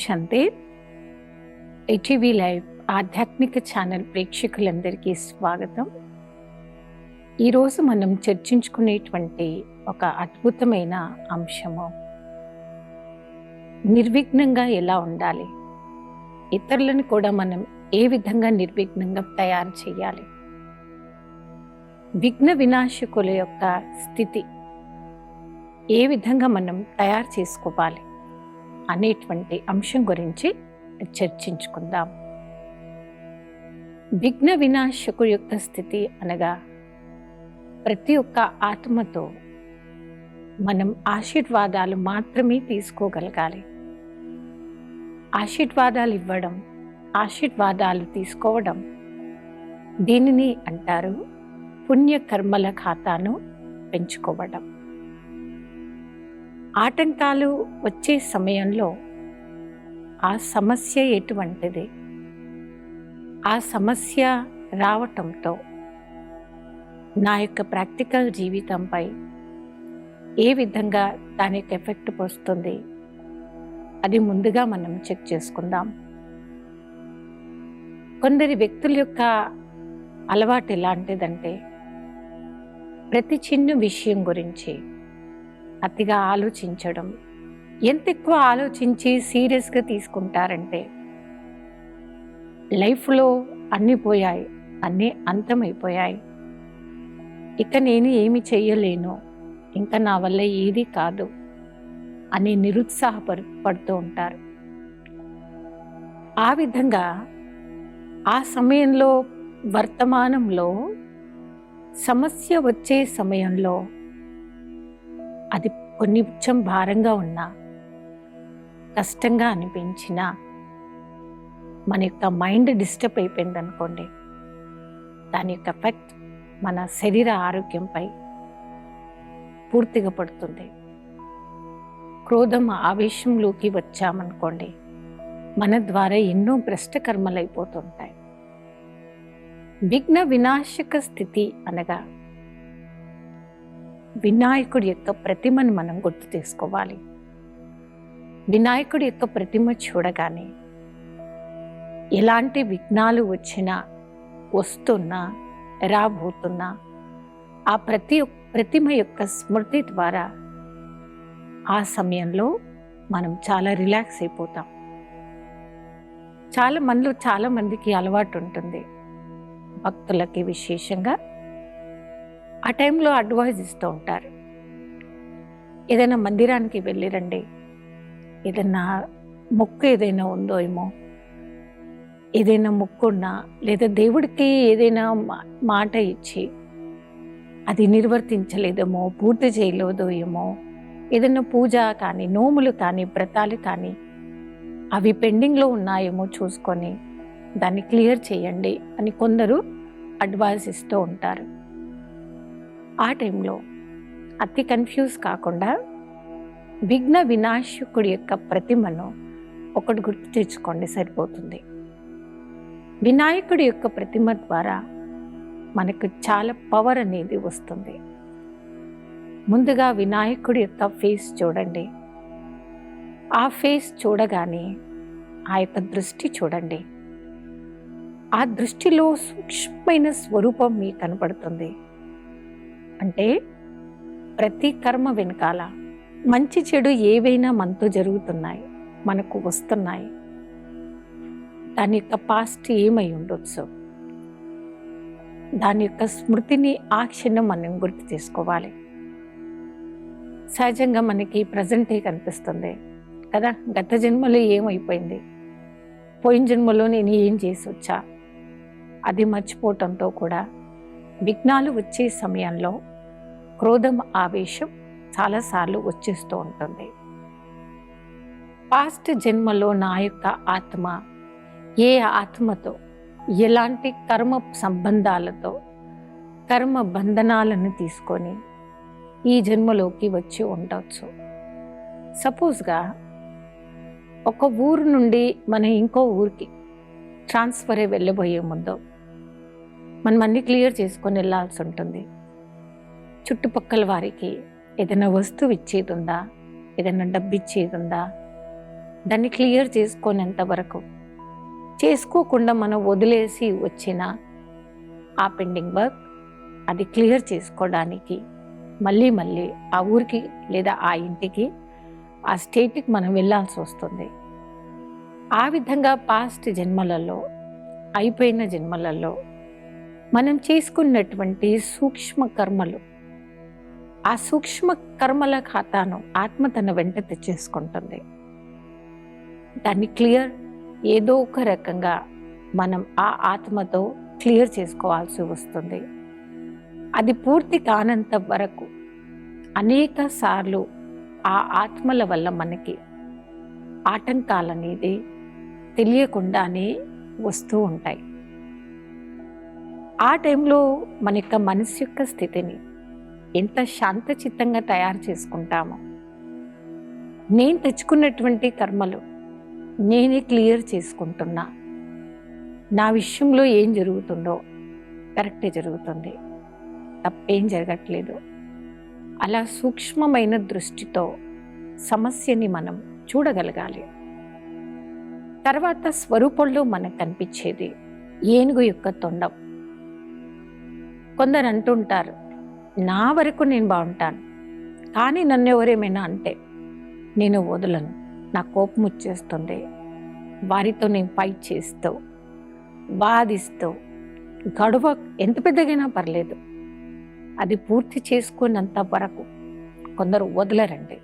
శాంతి. ETV live ఆధ్యాత్మిక channel ప్రేక్షకులందరికీ స్వాగతం. ఈరోజు మనం చర్చించుకునేటువంటి ఒక అద్భుతమైన అంశము నిర్విఘ్నంగా ఎలా ఉండాలి, ఇతరులను కూడా మనం ఏ విధంగా నిర్విఘ్నంగా తయారు చేయాలి, విఘ్న వినాశకుల యొక్క స్థితి ఏ విధంగా మనం తయారు చేసుకోవాలి అనేటువంటి అంశం గురించి చర్చించుకుందాం. విఘ్న వినాశకు యొక్క స్థితి అనగా ప్రతి ఒక్క ఆత్మతో మనం ఆశీర్వాదాలు మాత్రమే తీసుకోగలగాలి. ఆశీర్వాదాలు ఇవ్వడం, ఆశీర్వాదాలు తీసుకోవడం దీనిని అంటారు పుణ్యకర్మల ఖాతాను పెంచుకోవడం. ఆటంకాలు వచ్చే సమయంలో ఆ సమస్య ఎటువంటిది, ఆ సమస్య రావటంతో నా యొక్క ప్రాక్టికల్ జీవితంపై ఏ విధంగా దాని యొక్క ఎఫెక్ట్ వస్తుంది, అది ముందుగా మనం చెక్ చేసుకుందాం. కొందరి వ్యక్తుల యొక్క అలవాటు ఎలాంటిదంటే ప్రతి చిన్న విషయం గురించి అతిగా ఆలోచించడం. ఎంత ఎక్కువ ఆలోచించి సీరియస్గా తీసుకుంటారంటే లైఫ్లో అన్నీ పోయాయి, అన్నీ అంతమైపోయాయి, ఇక నేను ఏమి చెయ్యలేను, ఇంకా నా వల్ల ఏది కాదు అని నిరుత్సాహపడుతూ ఉంటారు. ఆ విధంగా ఆ సమయంలో వర్తమానంలో సమస్య వచ్చే సమయంలో అది కొంచెం భారంగా ఉన్నా, కష్టంగా అనిపించినా, మన యొక్క మైండ్ డిస్టర్బ్ అయిపోయింది అనుకోండి, దాని యొక్క ఎఫెక్ట్ మన శరీర ఆరోగ్యంపై పూర్తిగా పడుతుంది. క్రోధం ఆవేశంలోకి వచ్చామనుకోండి, మన ద్వారా ఎన్నో భ్రష్ట కర్మలు అయిపోతుంటాయి. విఘ్న వినాశక స్థితి అనగా వినాయకుడి యొక్క ప్రతిమను మనం గుర్తు తీసుకోవాలి. వినాయకుడి యొక్క ప్రతిమ చూడగానే ఎలాంటి విఘ్నాలు వచ్చినా, వస్తున్నా, రాబోతున్నా ఆ ప్రతిమ యొక్క స్మృతి ద్వారా ఆ సమయంలో మనం చాలా రిలాక్స్ అయిపోతాం. చాలా మందికి అలవాటు ఉంటుంది, భక్తులకి విశేషంగా ఆ టైంలో అడ్వైజ్ ఇస్తూ ఉంటారు. ఏదైనా మందిరానికి వెళ్ళిరండి, ఏదైనా మొక్కు ఏదైనా ఉందో ఏమో, ఏదైనా మొక్కున్నా లేదా దేవుడికి ఏదైనా మాట ఇచ్చి అది నిర్వర్తించలేదేమో, పూర్తి చేయలేదో ఏమో, ఏదైనా పూజ కానీ, నోములు కానీ, వ్రతాలు కానీ అవి పెండింగ్లో ఉన్నాయేమో చూసుకొని దాన్ని క్లియర్ చేయండి అని కొందరు అడ్వైస్ ఇస్తూ ఉంటారు. ఆ టైంలో అతి కన్ఫ్యూజ్ కాకుండా విఘ్న వినాశకుడి యొక్క ప్రతిమను ఒకటి గుర్తు తెచ్చుకోండి, సరిపోతుంది. వినాయకుడి యొక్క ప్రతిమ ద్వారా మనకు చాలా పవర్ అనేది వస్తుంది. ముందుగా వినాయకుడి యొక్క ఫేస్ చూడండి. ఆ ఫేస్ చూడగానే ఆ యొక్క దృష్టి చూడండి. ఆ దృష్టిలో సూక్ష్మమైన స్వరూపం మీకు కనపడుతుంది. అంటే ప్రతి కర్మ వెనకాల మంచి చెడు ఏవైనా మనతో జరుగుతున్నాయి, మనకు వస్తున్నాయి, దాని యొక్క పాస్ట్ ఏమై ఉండొచ్చు, దాని యొక్క స్మృతిని ఆ క్షణం మనం గుర్తు చేసుకోవాలి. సహజంగా మనకి ప్రజెంటే కనిపిస్తుంది కదా, గత జన్మలో ఏమైపోయింది, పోయిన జన్మలో నేను ఏం చేసి వచ్చా, అది మర్చిపోవటంతో కూడా విఘ్నాలు వచ్చే సమయంలో క్రోధం, ఆవేశం చాలాసార్లు వచ్చేస్తూ ఉంటుంది. పాస్ట్ జన్మలో నా యొక్క ఆత్మ ఏ ఆత్మతో ఎలాంటి కర్మ సంబంధాలతో, కర్మ బంధనాలను తీసుకొని ఈ జన్మలోకి వచ్చి ఉండవచ్చు. సపోజ్గా ఒక ఊరు నుండి మనం ఇంకో ఊరికి ట్రాన్స్ఫర్ అయి వెళ్ళబోయే ముందు మనం అన్ని క్లియర్ చేసుకొని వెళ్ళాల్సి ఉంటుంది. చుట్టుపక్కల వారికి ఏదైనా వస్తువు ఇచ్చేది ఉందా, ఏదైనా డబ్బు ఇచ్చేది ఉందా, దాన్ని క్లియర్ చేసుకునేంత వరకు, చేసుకోకుండా మనం వదిలేసి వచ్చిన ఆ పెండింగ్ వర్క్ అది క్లియర్ చేసుకోవడానికి మళ్ళీ మళ్ళీ ఆ ఊరికి లేదా ఆ ఇంటికి, ఆ స్టేట్కి మనం వెళ్ళాల్సి వస్తుంది. ఆ విధంగా పాస్ట్ జన్మలలో, అయిపోయిన జన్మలలో మనం చేసుకున్నటువంటి సూక్ష్మ కర్మలు, ఆ సూక్ష్మ కర్మల ఖాతాను ఆత్మ తన వెంట తెచ్చేసుకుంటుంది. దాన్ని క్లియర్ ఏదో ఒక రకంగా మనం ఆ ఆత్మతో క్లియర్ చేసుకోవాల్సి వస్తుంది. అది పూర్తి కానంత వరకు అనేక సార్లు ఆ ఆత్మల వల్ల మనకి ఆటంకాలు అనేది తెలియకుండానే వస్తూ ఉంటాయి. ఆ టైంలో మన యొక్క మనసు యొక్క స్థితిని ఎంత శాంతచిత్తంగా తయారు చేసుకుంటామో, నేను తెచ్చుకున్నటువంటి కర్మలు నేనే క్లియర్ చేసుకుంటున్నా, నా విషయంలో ఏం జరుగుతుందో కరెక్టే జరుగుతుంది, తప్పేం జరగట్లేదు, అలా సూక్ష్మమైన దృష్టితో సమస్యని మనం చూడగలగాలి. తర్వాత స్వరూపంలో మనకు కనిపించేది ఏనుగు యొక్క తొండం. కొందరు అంటుంటారు, నా వరకు నేను బాగుంటాను, కానీ నన్ను ఎవరేమైనా అంటే నేను వదలను, నా కోపం వచ్చేస్తుంది, వారితో నేను ఫైట్ చేస్తూ వాదిస్తూ గొడవ ఎంత పెద్దగైనా పర్లేదు, అది పూర్తి చేసుకున్నంత వరకు కొందరు వదలరండి.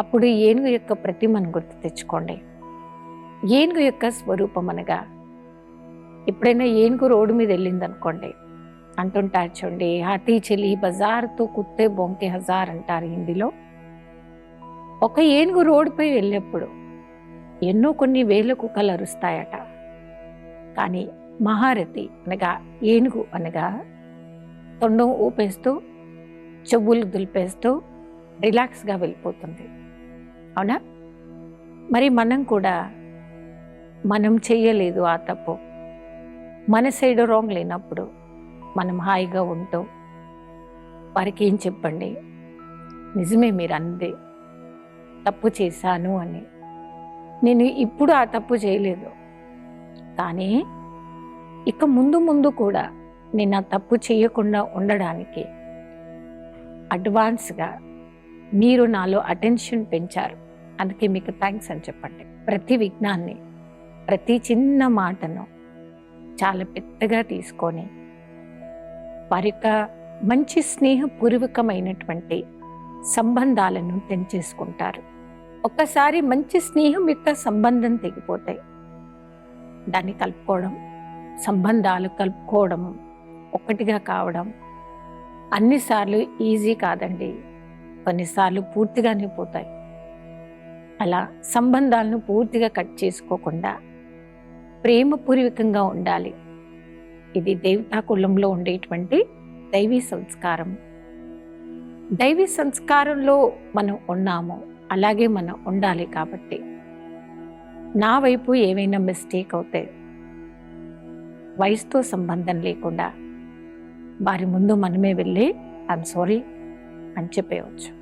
అప్పుడు ఏనుగు యొక్క ప్రతిమను గుర్తు తెచ్చుకోండి. ఏనుగు యొక్క స్వరూపం అనగా, ఎప్పుడైనా ఏనుగు రోడ్డు మీద వెళ్ళిందనుకోండి, అంటుంటారు చూడండి, హాతీ చలి బజార్తో కుత్తే బొంకే హజార్ అంటారు హిందీలో. ఒక ఏనుగు రోడ్డుపై వెళ్ళేప్పుడు ఎన్నో కొన్ని వేల కుక్కలు అరుస్తాయట. కానీ మహారథి అనగా ఏనుగు అనగా తొండం ఊపేస్తూ చెవులు దులిపేస్తూ రిలాక్స్గా వెళ్ళిపోతుంది. అవునా? మరి మనం కూడా మనం చెయ్యలేదు ఆ తప్పు, మన సైడ్ రాంగ్ లేనప్పుడు మనం హాయిగా ఉంటూ వారికి ఏం చెప్పండి, నిజమే మీరు అందే, తప్పు చేశాను అని, నేను ఇప్పుడు ఆ తప్పు చేయలేదు, కానీ ఇక ముందు ముందు కూడా నేను ఆ తప్పు చేయకుండా ఉండడానికి అడ్వాన్స్గా మీరు నాలో అటెన్షన్ పెంచారు, అందుకే మీకు థ్యాంక్స్ అని చెప్పండి. ప్రతి విఘ్నాన్ని, ప్రతి చిన్న మాటను చాలా పెద్దగా తీసుకొని వారి యొక్క మంచి స్నేహపూర్వకమైనటువంటి సంబంధాలను తెంచేసుకుంటారు. ఒక్కసారి మంచి స్నేహం యొక్క సంబంధం తెగిపోతాయి, దాన్ని కలుపుకోవడం, సంబంధాలు కలుపుకోవడం, ఒక్కటిగా కావడం అన్నిసార్లు ఈజీ కాదండి, కొన్నిసార్లు పూర్తిగానే పోతాయి. అలా సంబంధాలను పూర్తిగా కట్ చేసుకోకుండా ప్రేమపూర్వకంగా ఉండాలి. ఇది దేవతా కులంలో ఉండేటువంటి దైవీ సంస్కారం. దైవీ సంస్కారంలో మనం ఉన్నాము, అలాగే మనం ఉండాలి. కాబట్టి నా వైపు ఏమైనా మిస్టేక్ అవుతే వయసుతో సంబంధం లేకుండా వారి ముందు మనమే వెళ్ళి ఐఎమ్ సారీ అని చెప్పేయవచ్చు.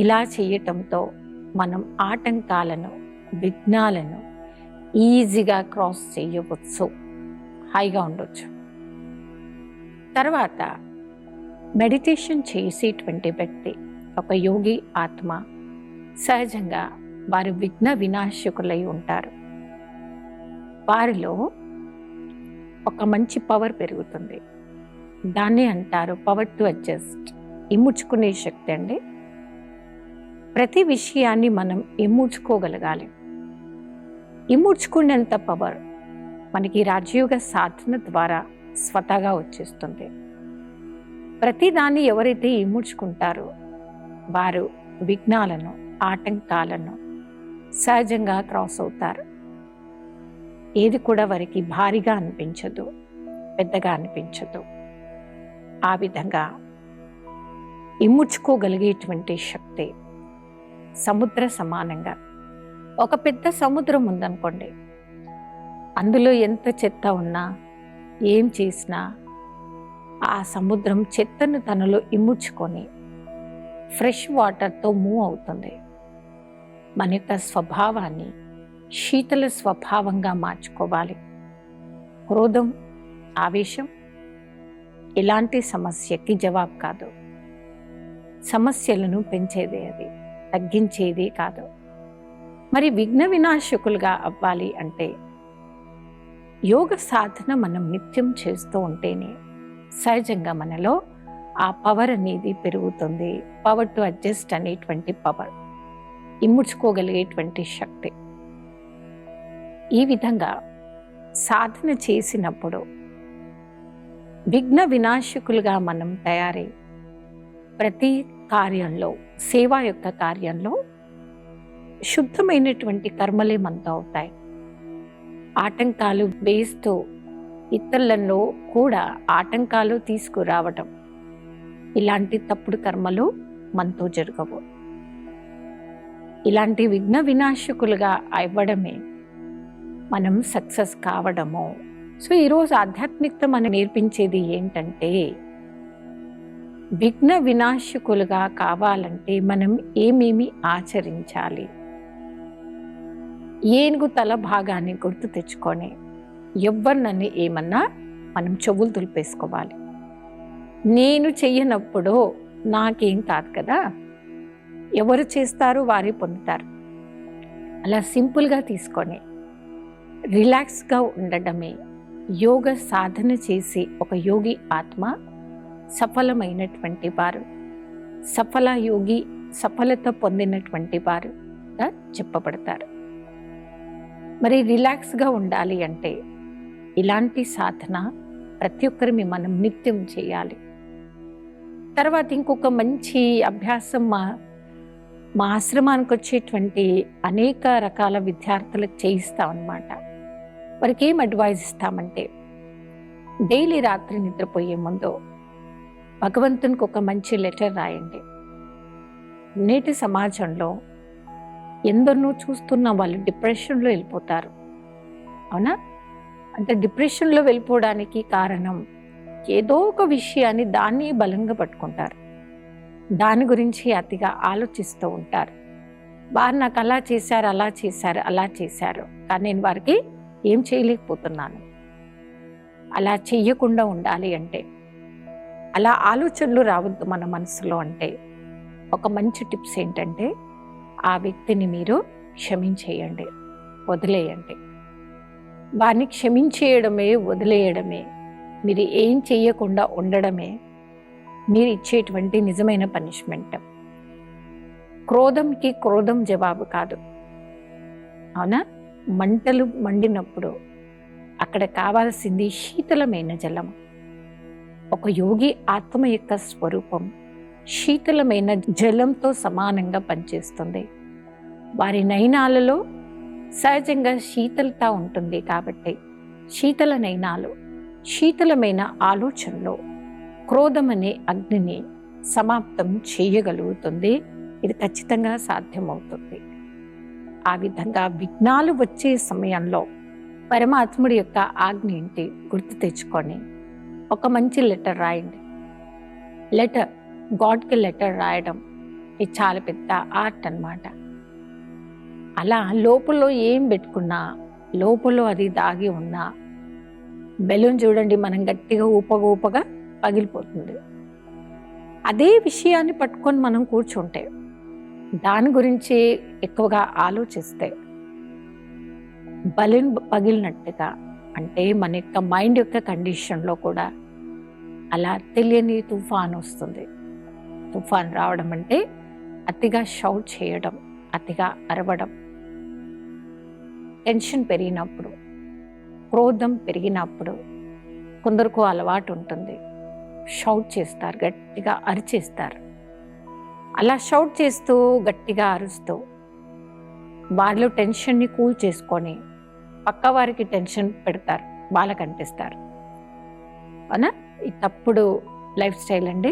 ఇలా చేయటంతో మనం ఆటంకాలను, విఘ్నాలను ఈజీగా క్రాస్ చేయవచ్చు, హాయిగా ఉండొచ్చు. తర్వాత మెడిటేషన్ చేసేటువంటి వ్యక్తి, ఒక యోగి ఆత్మ, సహజంగా వారు విఘ్న వినాశకులై ఉంటారు. వారిలో ఒక మంచి పవర్ పెరుగుతుంది. దాన్ని అంటారు పవర్ టు అడ్జస్ట్, ఇముడ్చుకునే శక్తి అండి. ప్రతి విషయాన్ని మనం ఇముడ్చుకోగలగాలి. ఇముడ్చుకునేంత పవర్ మనకి రాజయోగ సాధన ద్వారా స్వతహాగా వచ్చేస్తుంది. ప్రతిదాన్ని ఎవరైతే ఇముడ్చుకుంటారో వారు విఘ్నాలను, ఆటంకాలను సహజంగా క్రాస్ అవుతారు. ఏది కూడా వారికి భారీగా అనిపించదు, పెద్దగా అనిపించదు. ఆ విధంగా ఇముడ్చుకోగలిగేటువంటి శక్తి సముద్ర సమానంగా, ఒక పెద్ద సముద్రం ఉందనుకోండి, అందులో ఎంత చెత్త ఉన్నా, ఏం చేసినా ఆ సముద్రం చెత్తను తనలో ఇముడ్చుకొని ఫ్రెష్ వాటర్తో మూవ్ అవుతుంది. మన యొక్క స్వభావాన్ని శీతల స్వభావంగా మార్చుకోవాలి. క్రోధం, ఆవేశం ఎలాంటి సమస్యకి జవాబు కాదు. సమస్యలను పెంచేదే, అది తగ్గించేది కాదు. మరి విఘ్న వినాశకులుగా అవ్వాలి అంటే యోగ సాధన మనం నిత్యం చేస్తూ ఉంటేనే సహజంగా మనలో ఆ పవర్ అనేది పెరుగుతుంది. పవర్ టు అడ్జస్ట్ అనేటువంటి పవర్, ఇముడ్చుకోగలిగేటువంటి శక్తి. ఈ విధంగా సాధన చేసినప్పుడు విఘ్న వినాశకులుగా మనం తయారై ప్రతి కార్యంలో, సేవా యొక్క కార్యంలో శుద్ధమైనటువంటి కర్మలే మనతో అవుతాయి. ఆటంకాలు వేస్తూ ఇతరులలో కూడా ఆటంకాలు తీసుకురావటం, ఇలాంటి తప్పుడు కర్మలు మనతో జరగవు. ఇలాంటి విఘ్న వినాశకులుగా అవ్వడమే మనం సక్సెస్ కావడము. సో ఈరోజు ఆధ్యాత్మికత మనం నేర్పించేది ఏంటంటే, విఘ్న వినాశకులుగా కావాలంటే మనం ఏమేమి ఆచరించాలి. ఏనుగు తల భాగాన్ని గుర్తు తెచ్చుకొని ఎవరినని ఏమన్నా మనం చెవులు దులిపేసుకోవాలి. నేను చెయ్యనప్పుడు నాకేం కాదు కదా, ఎవరు చేస్తారు వారే పొందుతారు. అలా సింపుల్గా తీసుకొని రిలాక్స్గా ఉండడమే యోగ సాధన చేసి ఒక యోగి ఆత్మ సఫలమైనటువంటి వారు, సఫల యోగి, సఫలత పొందినటువంటి వారుగా చెప్పబడతారు. మరి రిలాక్స్గా ఉండాలి అంటే ఇలాంటి సాధన ప్రతి ఒక్కరిని మనం నిత్యం చేయాలి. తర్వాత ఇంకొక మంచి అభ్యాసం మా ఆశ్రమానికి వచ్చేటువంటి అనేక రకాల విద్యార్థులకు చేయిస్తాం అన్నమాట. వారికి ఏం అడ్వైజ్ ఇస్తామంటే, డైలీ రాత్రి నిద్రపోయే ముందు భగవంతునికి ఒక మంచి లెటర్ రాయండి. నేటి సమాజంలో ఎందరినో చూస్తున్న వాళ్ళు డిప్రెషన్లో వెళ్ళిపోతారు. అవునా? అంటే డిప్రెషన్లో వెళ్ళిపోవడానికి కారణం ఏదో ఒక విషయాన్ని దాన్ని బలంగా పట్టుకుంటారు. దాని గురించి అతిగా ఆలోచిస్తూ ఉంటారు. వారు నాకు అలా చేశారు, అలా చేశారు, అలా చేశారు, కానీ నేను వారికి ఏం చేయలేకపోతున్నాను. అలా చెయ్యకుండా ఉండాలి అంటే, అలా ఆలోచనలు రావద్దు మన మనసులో అంటే ఒక మంచి టిప్స్ ఏంటంటే, ఆ వ్యక్తిని మీరు క్షమించేయండి, వదిలేయండి. వారిని క్షమించేయడమే, వదిలేయడమే, మీరు ఏం చెయ్యకుండా ఉండడమే మీరు ఇచ్చేటువంటి నిజమైన పనిష్మెంట్. క్రోధంకి క్రోధం జవాబు కాదు. అవునా? మంటలు మండినప్పుడు అక్కడ కావాల్సింది శీతలమైన జలం. ఒక యోగి ఆత్మ యొక్క స్వరూపం శీతలమైన జలంతో సమానంగా పనిచేస్తుంది. వారి నయనాలలో సహజంగా శీతలత ఉంటుంది కాబట్టి శీతల నయనాలు, శీతలమైన ఆలోచనలో క్రోధం అనే అగ్నిని సమాప్తం చేయగలుగుతుంది. ఇది ఖచ్చితంగా సాధ్యమవుతుంది. ఆ విధంగా విఘ్నాలు వచ్చే సమయంలో పరమాత్ముడి యొక్క ఆజ్ఞ ఏంటి గుర్తు తెచ్చుకొని ఒక మంచి లెటర్ రాయండి. లెటర్, గాడ్కి లెటర్ రాయడం ఇది చాలా పెద్ద ఆర్ట్ అన్నమాట. అలా లోపల ఏం పెట్టుకున్నా, లోపల అది దాగి ఉన్నా, బెలూన్ చూడండి, మనం గట్టిగా ఊపగా పగిలిపోతుంది. అదే విషయాన్ని పట్టుకొని మనం కూర్చుంటే, దాని గురించి ఎక్కువగా ఆలోచిస్తే బలూన్ పగిలినట్టుగా, అంటే మన యొక్క మైండ్ యొక్క కండిషన్లో కూడా అలా తెలియని తుఫాన్ వస్తుంది. తుఫాన్ రావడం అంటే అతిగా షౌట్ చేయడం, అతిగా అరవడం, టెన్షన్ పెరిగినప్పుడు, క్రోధం పెరిగినప్పుడు కొందరికి అలవాటు ఉంటుంది, షౌట్ చేస్తారు, గట్టిగా అరిచేస్తారు. అలా షౌట్ చేస్తూ గట్టిగా అరుస్తూ వారిలో టెన్షన్ని కూల్ చేసుకొని పక్క వారికి టెన్షన్ పెడతారు, వాళ్ళకి అంటిస్తారు. అవునా? ఈ తప్పుడు లైఫ్ స్టైల్ అండి.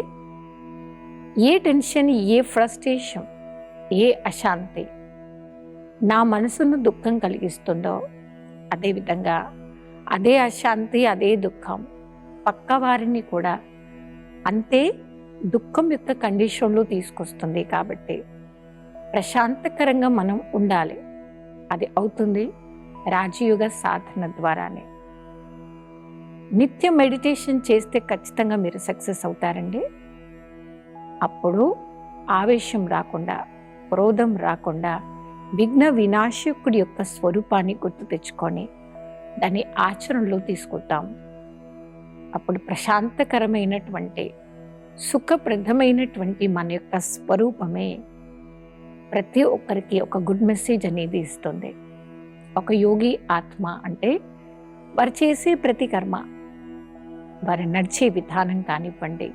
ఏ టెన్షన్, ఏ ఫ్రస్ట్రేషన్, ఏ అశాంతి నా మనసును దుఃఖం కలిగిస్తుందో, అదేవిధంగా అదే అశాంతి, అదే దుఃఖం పక్క వారిని కూడా అంతే దుఃఖం యొక్క కండిషన్లో తీసుకొస్తుంది. కాబట్టి ప్రశాంతకరంగా మనం ఉండాలి. అది అవుతుంది రాజయోగ సాధన ద్వారానే. నిత్యం మెడిటేషన్ చేస్తే ఖచ్చితంగా మీరు సక్సెస్ అవుతారండి. అప్పుడు ఆవేశం రాకుండా, క్రోధం రాకుండా, విఘ్న వినాశకుడి యొక్క స్వరూపాన్ని గుర్తు తెచ్చుకొని దాన్ని ఆచరణలో తీసుకుంటాం. అప్పుడు ప్రశాంతకరమైనటువంటి, సుఖప్రదమైనటువంటి మన యొక్క స్వరూపమే ప్రతి ఒక్కరికి ఒక గుడ్ మెసేజ్ అనేది ఇస్తుంది. ఒక యోగి ఆత్మ అంటే వారు చేసే ప్రతి కర్మ, వారు నడిచే విధానం కానివ్వండి,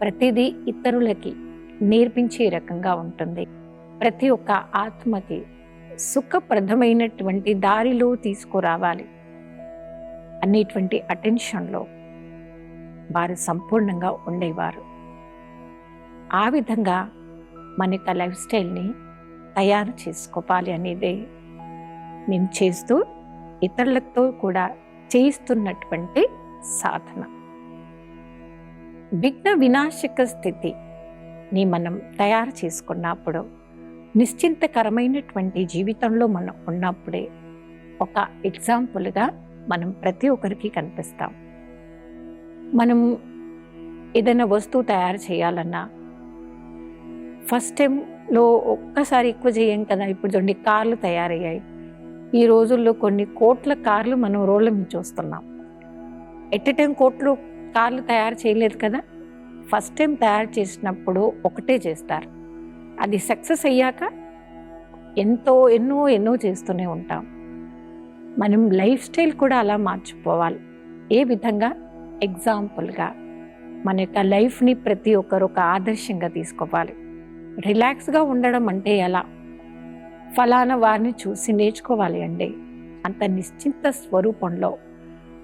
ప్రతిదీ ఇతరులకి నేర్పించే రకంగా ఉంటుంది. ప్రతి ఒక్క ఆత్మకి సుఖప్రదమైనటువంటి దారిలో తీసుకురావాలి అనేటువంటి అటెన్షన్లో వారు సంపూర్ణంగా ఉండేవారు. ఆ విధంగా మన యొక్క లైఫ్ స్టైల్ని తయారు చేసుకోవాలి అనేదే మేము చేస్తూ ఇతరులతో కూడా చేయిస్తున్నటువంటి సాధన. విఘ్న వినాశక స్థితిని మనం తయారు చేసుకున్నప్పుడు, నిశ్చింతకరమైనటువంటి జీవితంలో మనం ఉన్నప్పుడే ఒక ఎగ్జాంపుల్గా మనం ప్రతి ఒక్కరికి కనిపిస్తాం. మనం ఏదైనా వస్తువు తయారు చేయాలన్నా ఫస్ట్ టైంలో ఒక్కసారి ఎక్కువ చేయం కదా. ఇప్పుడు చూడండి, కార్లు తయారయ్యాయి. ఈ రోజుల్లో కొన్ని కోట్ల కార్లు మనం రోడ్ల మీద చూస్తున్నాం. ఎట్ ఎ టైం కోట్లు కార్లు తయారు చేయలేదు కదా. ఫస్ట్ టైం తయారు చేసినప్పుడు ఒకటే చేస్తారు. అది సక్సెస్ అయ్యాక ఎన్నో చేస్తూనే ఉంటాం. మనం లైఫ్ స్టైల్ కూడా అలా మార్చిపోవాలి. ఏ విధంగా? ఎగ్జాంపుల్గా మన యొక్క లైఫ్ని ప్రతి ఒక్కరు ఒక ఆదర్శంగా తీసుకోవాలి. రిలాక్స్గా ఉండడం అంటే ఎలా? ఫలానా వారిని చూసి నేర్చుకోవాలి అండి. అంత నిశ్చింత స్వరూపంలో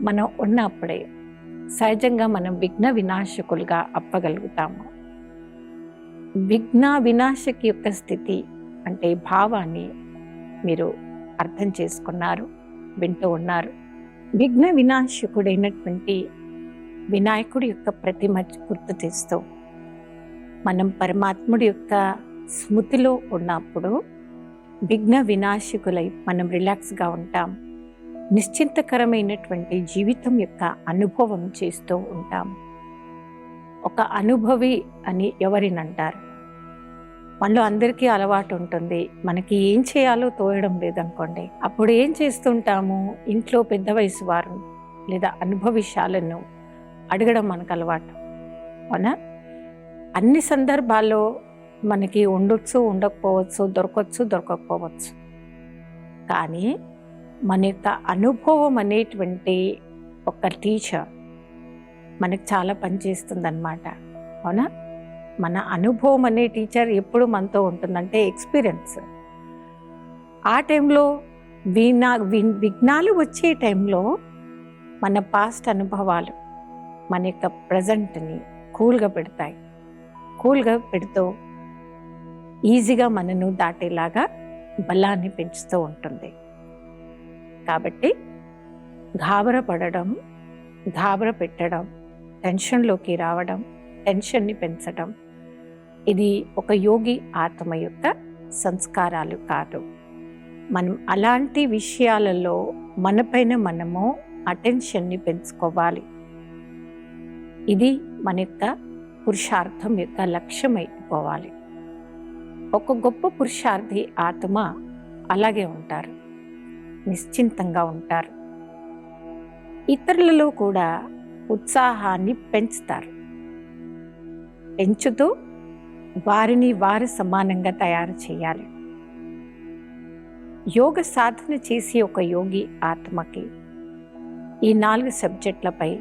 మనం ఉన్నప్పుడే సహజంగా మనం విఘ్న వినాశకులుగా అవ్వగలుగుతాము. విఘ్న వినాశకి యొక్క స్థితి అంటే భావాన్ని మీరు అర్థం చేసుకున్నారు, వింటూ ఉన్నారు. విఘ్న వినాశకుడైనటువంటి వినాయకుడి యొక్క ప్రతిమ గుర్తు తెస్తూ మనం పరమాత్ముడి యొక్క స్మృతిలో ఉన్నప్పుడు విఘ్న వినాశకులై మనం రిలాక్స్గా ఉంటాం. నిశ్చింతకరమైనటువంటి జీవితం యొక్క అనుభవం చేస్తూ ఉంటాం. ఒక అనుభవి అని ఎవరినంటారు? మనలో అందరికీ అలవాటు ఉంటుంది. మనకి ఏం చేయాలో తోయడం లేదనుకోండి, అప్పుడు ఏం చేస్తుంటాము? ఇంట్లో పెద్ద వయసు వారు లేదా అనుభవిశాలను అడగడం మనకు అలవాటు. అవునా? అన్ని సందర్భాల్లో మనకి ఉండొచ్చు, ఉండకపోవచ్చు, దొరకకపోవచ్చు. కానీ మన యొక్క అనుభవం అనేటువంటి ఒక టీచర్ మనకు చాలా పనిచేస్తుంది అన్నమాట. అవునా? మన అనుభవం అనే టీచర్ ఎప్పుడు మనతో ఉంటుందంటే ఎక్స్పీరియన్స్. ఆ టైంలో విఘ్నాలు వచ్చే టైంలో మన పాస్ట్ అనుభవాలు మన యొక్క ప్రజెంట్ని కూల్గా పెడతాయి. కూల్గా పెడుతూ ఈజీగా మనను దాటేలాగా బలాన్ని పెంచుతూ ఉంటుంది. కాబట్టి గాబరా పెట్టడం, టెన్షన్లోకి రావడం, టెన్షన్ని పెంచడం ఇది ఒక యోగి ఆత్మ యొక్క సంస్కారాలు కాదు. మనం అలాంటి విషయాలలో మనపైన మనము అటెన్షన్ని పెంచుకోవాలి. ఇది మన యొక్క పురుషార్థం యొక్క లక్ష్యం అయిపోవాలి. ఒక గొప్ప పురుషార్థి ఆత్మ అలాగే ఉంటారు, నిశ్చింతంగా ఉంటారు. ఇతరులలో కూడా ఉత్సాహాన్ని పెంచుతారు. పెంచుతూ వారిని వారు సమానంగా తయారు చేయాలి. యోగ సాధన చేసి ఒక యోగి ఆత్మకి ఈ 4 సబ్జెక్టులపై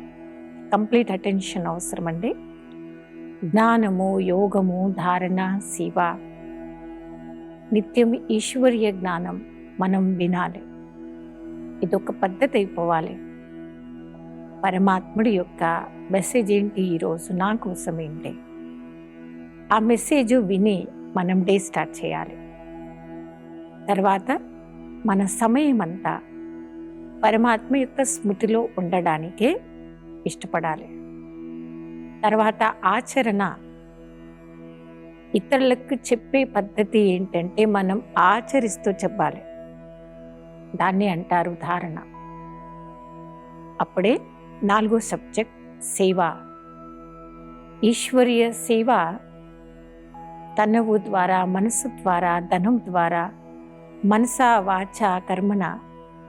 కంప్లీట్ అటెన్షన్ అవసరమండి. జ్ఞానము, యోగము, ధారణ, శివ, నిత్యం ఈశ్వర్య జ్ఞానం మనం వినాలి. ఇదొక పద్ధతి అయిపోవాలి. పరమాత్ముడి యొక్క మెసేజ్ ఏంటి ఈరోజు నా కోసం ఏంటి, ఆ మెసేజ్ విని మనం డే స్టార్ట్ చేయాలి. తర్వాత మన సమయం అంతా పరమాత్మ యొక్క స్మృతిలో ఉండడానికే ఇష్టపడాలి. తర్వాత ఆచరణ ఇతరులకు చెప్పే పద్ధతి ఏంటంటే మనం ఆచరిస్తూ చెప్పాలి. దాన్ని అంటారు ధారణ. అప్పుడే 4వ సబ్జెక్ట్ సేవ. ఈశ్వరీయ సేవ తనువు ద్వారా, మనసు ద్వారా, ధనం ద్వారా, మనస వాచ కర్మణ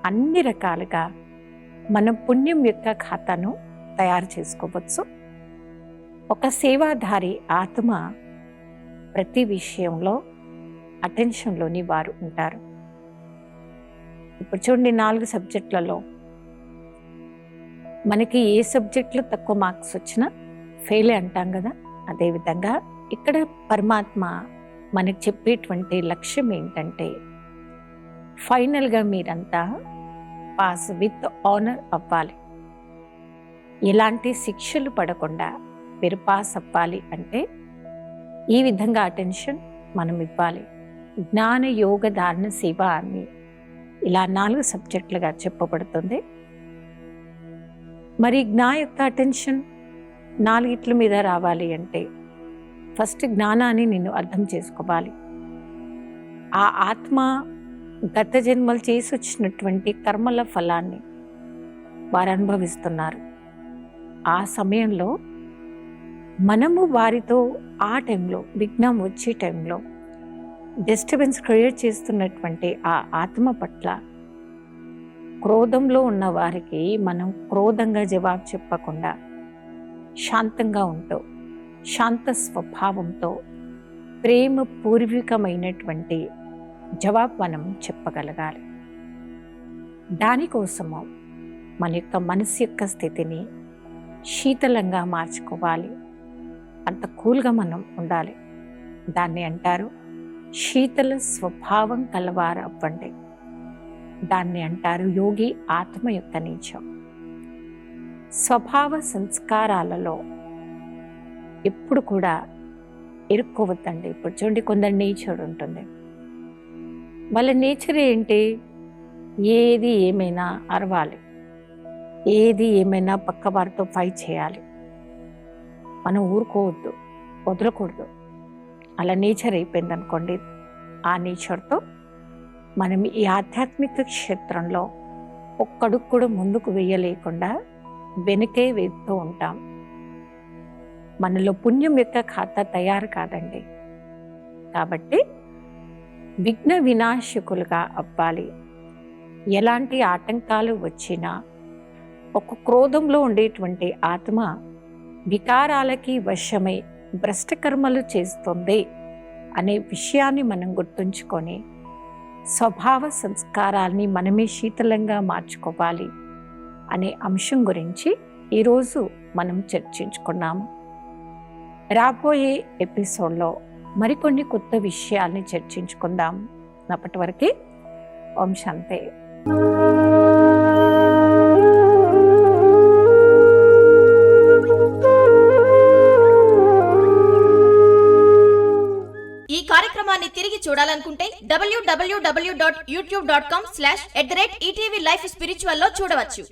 అన్ని రకాలుగా మనం పుణ్యం యొక్క ఖాతాను తయారు చేసుకోవచ్చు. ఒక సేవాధారి ఆత్మ ప్రతి విషయంలో అటెన్షన్లోని వారు ఉంటారు. ఇప్పుడు చూడండి, 4 సబ్జెక్టులలో మనకి ఏ సబ్జెక్టులో తక్కువ మార్క్స్ వచ్చినా ఫెయిల్ అంటాం కదా. అదేవిధంగా ఇక్కడ పరమాత్మ మనకు చెప్పేటువంటి లక్ష్యం ఏంటంటే ఫైనల్గా మీరంతా పాస్ విత్ ఆనర్ అవ్వాలి. ఎలాంటి శిక్షలు పడకుండా మీరు పాస్ అవ్వాలి అంటే ఈ విధంగా అటెన్షన్ మనం ఇవ్వాలి. జ్ఞాన యోగ ధారణ సేవ అని ఇలా 4 సబ్జెక్టులుగా చెప్పబడుతుంది. మరి జ్ఞా యొక్క అటెన్షన్ 4 మీద రావాలి అంటే ఫస్ట్ జ్ఞానాన్ని నేను అర్థం చేసుకోవాలి. ఆ ఆత్మ గత జన్మలు చేసి వచ్చినటువంటి కర్మల ఫలాన్ని వారు అనుభవిస్తున్నారు. ఆ సమయంలో మనము వారితో ఆ టైంలో విఘ్నం వచ్చే టైంలో డిస్టర్బెన్స్ క్రియేట్ చేస్తున్నటువంటి ఆ ఆత్మ పట్ల క్రోధంలో ఉన్న వారికి మనం క్రోధంగా జవాబు చెప్పకుండా శాంతంగా ఉంటూ శాంత స్వభావంతో ప్రేమ పూర్వకమైనటువంటి జవాబు మనం చెప్పగలగాలి. దానికోసము మన యొక్క మనసు యొక్క స్థితిని శీతలంగా మార్చుకోవాలి. అంత కూల్గా మనం ఉండాలి. దాన్ని అంటారు శీతల స్వభావం కలవారు అవ్వండి. దాన్ని అంటారు యోగి ఆత్మ యొక్క నీచం. స్వభావ సంస్కారాలలో ఎప్పుడు కూడా ఇరుక్కోవద్దండి. ఇప్పుడు చూడండి, కొందరు నేచర్ ఉంటుంది. వాళ్ళ నేచర్ ఏంటి? ఏది ఏమైనా అరవాలి, ఏది ఏమైనా పక్క వారితో ఫైట్ చేయాలి. మనం ఊరుకోవద్దు, వదలకూడదు. అలా నేచర్ అయిపోయింది అనుకోండి. ఆ నేచర్తో మనం ఈ ఆధ్యాత్మిక క్షేత్రంలో ఒక్కడుగు కూడా ముందుకు వేయలేకుండా వెనుకే వేస్తూ ఉంటాం. మనలో పుణ్యం యొక్క ఖాతా తయారు కాదండి. కాబట్టి విఘ్న వినాశకులుగా అవ్వాలి. ఎలాంటి ఆటంకాలు వచ్చినా ఒక క్రోధంలో ఉండేటువంటి ఆత్మ వికారాలకి వశమై భ్రష్టకర్మలు చేస్తుంది అనే విషయాన్ని మనం గుర్తుంచుకొని స్వభావ సంస్కారాల్ని మనమే శీతలంగా మార్చుకోవాలి అనే అంశం గురించి ఈరోజు మనం చర్చించుకున్నాము. రాబోయే ఎపిసోడ్లో మరికొన్ని కొత్త విషయాల్ని చర్చించుకుందాం. అప్పటి వరకు ఓం శాంతి. ఈ కార్యక్రమాన్ని తిరిగి చూడాలనుకుంటే www.youtube.com/@ETV Life Spiritual లో చూడవచ్చు.